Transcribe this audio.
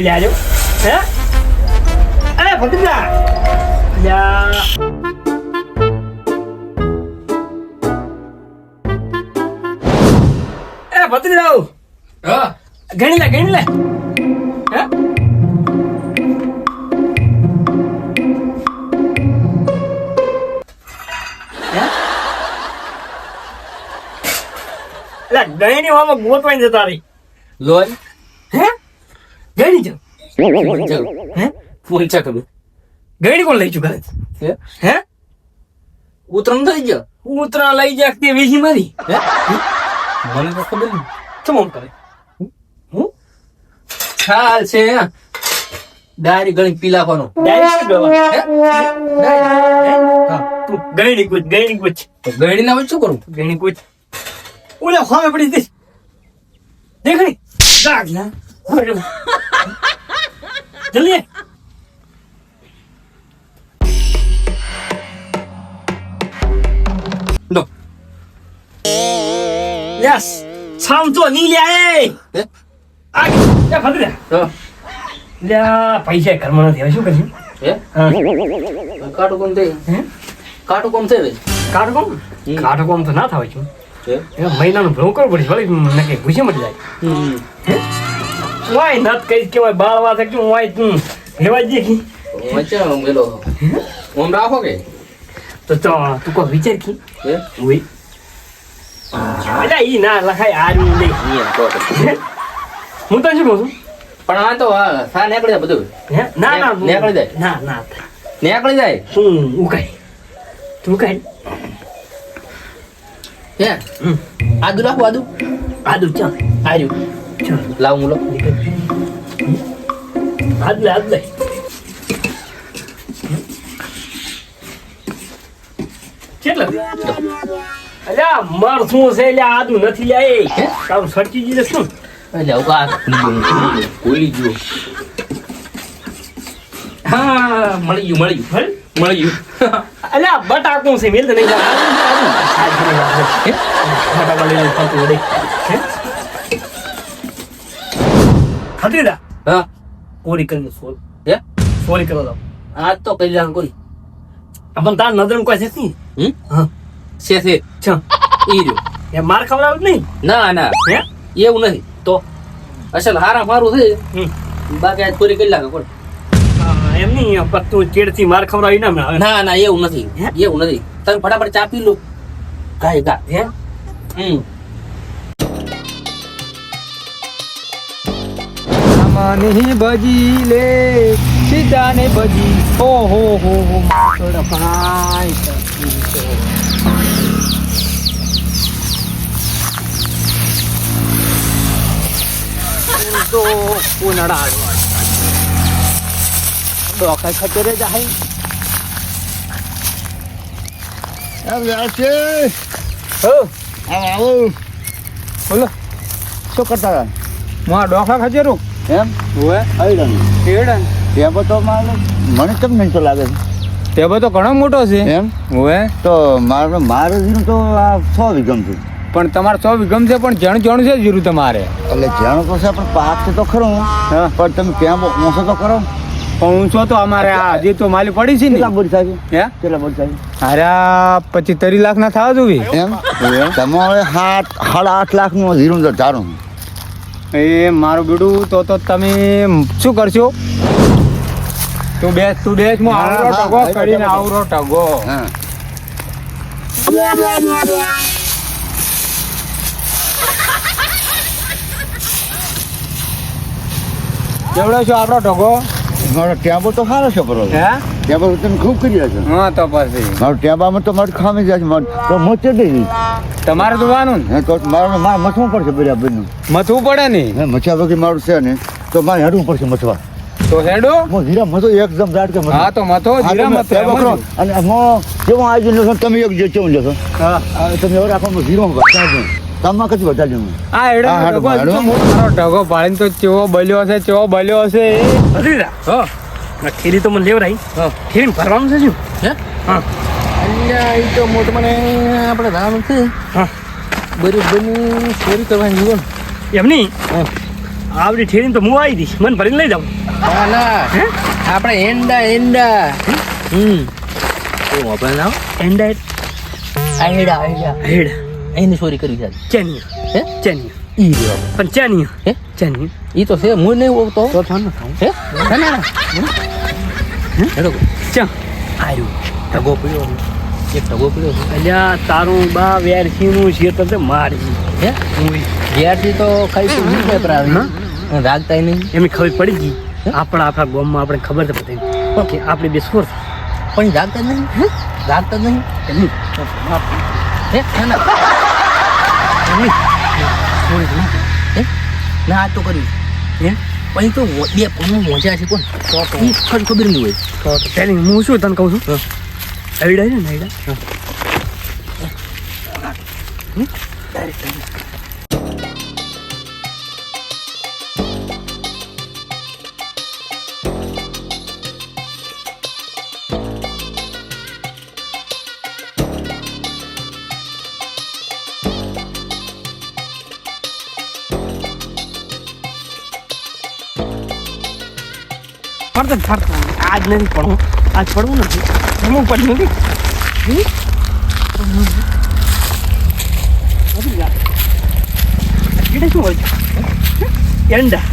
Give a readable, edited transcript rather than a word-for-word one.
લઈ આજો હે અરે ભત્રીજા યા એ ભત્રીજા હા ગણી લે હે ગણી માં ગોતવાઈ જતા રહી લોન હે ગણી જાવ હે પૂંચા કરું ગણી કોણ લઈ ચુકા હે ઉતરણ થઈ ગયો ઉતરા લઈ જા તે વેચી મારી હે મને તો ખબર નહીં ચમ આમ કરે હું ખ્યાલ છે ડાયરી ગણી પી લાખવાનો ડાયરેક્ટ ગવા હે હા તું ગણી કુછ ગણી ના શું કરું ગણી કુછ ઓલા ખામે પડી દે દેખણી દાગ ના જલ્દી લો યસ સામ તો ની લે હે આ એ ફદરે હા લે પૈસા ઘરમાં નથી હવે શું કર્યું હે હા કાટો કોમ થઈ હે કાટો કોમ થઈ કાઢો કોમ તો ના થાય છું હે એ મહિનાનું ભરું કરવું પડે ભલે નકે ગુસ્સે મળી જાય વાય નત કઈ કેવાય બાળવા છે કે વાય તું હેવા જે કી મચા મેલો ઓમ રાખો કે તો તું કો વિચાર કી હે ઓય અલા ઈ ના લખાય આ ની લે અહીંયા તો હું તો શું કહું છું પણ આ તો સા નીકળી જાય બધું હે ના ના નીકળી જાય. ના નીકળી જાય તું ઉકાઈ તું કાઈ હે આદુ રાખો આદુ આદુ ચાલ આર્યું ચાલ લાવ મુલો આદ લે કેટલા અલ્યા મરસું છે લ્યા આદુ નથી લ્યા એ તારું સટકી જીલે શું એટલે ઉકા ભૂલી ગયો હા મળી ગયું અલ્યા બટાકું છે મેલ તો નહીં બટાકા લઈને ફરતું વડે ખતરીદા હા કોરી કરીને સોલ હે સોરી કરો દો આજ તો કઈ જાણ કોઈ પણ તાર નજર કોઈ છે નહીં હા છે છ ઈ રહ્યું એ માર ખવડાવ નહીં ના ના હે એવું નહીં તો અસલ હારા મારું છે બાકી આજ પૂરી કરી લાગે કોણ એમ નહીં તું ચેડથી માર ખવડાવી ના આવે ના ના એવું નથી તમે ફટાફટ ચા પી લો ગાય ગા હે માની ભજી લે સીતાને ભજી હો થોડા ભાઈ તો ઉનાળા ડોકા ખતરે જાય હો આવો બોલો શું કરતા હતા માં ડોકા ખજેરું એમ હોય આઈડન એડન ટેબો તો મને કેમ નહીં તો લાગે ટેબો તો ઘણો મોટો છે એમ હોય તો મારું જીરું તો આ 100 વીઘમ છે પણ તમારે 100 વીઘમ છે પણ જણ છે જીરું તમારે એટલે જાણો તો છે પણ પાક છે તો ખરો હા પણ તમે ટેબો ઓછો તો કરો પણ ઊંચો તો અમારે આ હજી તો માલી પડી છે ને કેટલા બોલ થાય હે કેટલા બોલ થાય અરે 25-30 લાખ ના થવા જોવી એમ તમારે 7.5 લાખનું જીરું તો ચારું એ મારું બીડું તો તમે શું કરશો તું બેસ હું આવરો ટગો કરીને આવરો ટગો હા કેવડો છો આપણો ટગો મારો ટેબો તો સારો છે બરોબર હે ટેબો તમે ખૂબ કરી રહ્યા છો હા તો પછી મારું ટેબામાં તો મારું ખામી જાય છે મારું તો મોચે દઈ તમારે જોવાનું ને હે તો મારું મથવું પડશે બરાબરનું મથવું પડે ને હે મચ્છા વગર મારું છે ને તો મારે હેડવું પડશે મથવા તો હેડો હું જીરા મથો એકદમ દાટ કે હા તો મથો જીરા મથો એમ જ. અને હું જેવું આવી લેશો તમે એક જે ચેવું લેશો હા તમે હવે રાખો જીરો વધારજો તમામાં કશું વધારજો આ હેડો હા, હેડો, ટગો હેડો. મારો ટગો પાડીને તો ચેવો બલ્યો હશે ખતરીદા હા થેલી તો મને લેવરાઈ હા થેલી ભરવાનું છે શું હે હા અહીંયા ઈ તો મોટ મને આપણે રામ છે હા બરોબર ચોરી કરવાની જીવન એમ નહીં હા આવડી ઠેરીને તો હું આવી દઈશ મને ભરીને લઈ જાઉં ના ના હે આપણે એંડા હું આપણે નામ એન્ડા આઈડા હેડ એની ચોરી કરી છે ચેનિયા હે ચેનિયા ઈ રહ્યો પણ ચેનિયા હે ચેનિયા ઈ તો છે હું નહીં ઓળખતો તો થાન ન ખાઉં હે ના ના હેડો ચા આયુ ઢગો પડ્યો છે. એક ઢગો પડ્યો છે. અલ્યા તારું બા વેરસીનું છે તો મારી હે ઘેરથી તો ખાઈ તો નહીં પેપર આવી હા? રાખતા નહીં એમની ખબર પડી ગઈ આપણા આખા ગામમાં આપણે ખબર તો બધી કે આપણે બે સોર પણ રાખતા જ નહીં રાખતા જ નહીં એમની હે ના ના હે ના આ તો કર્યું હે પછી તો બે પૂરું મોજા છે કોણ ઈ ખબર નહીં હોય તો પેલી હું શું તને કહું છું આઈડા છે ને આઈડા ફરતા આજ નથી પડવું આજ પડવું નથી હું પડ્યું નથી શું હોય એંડા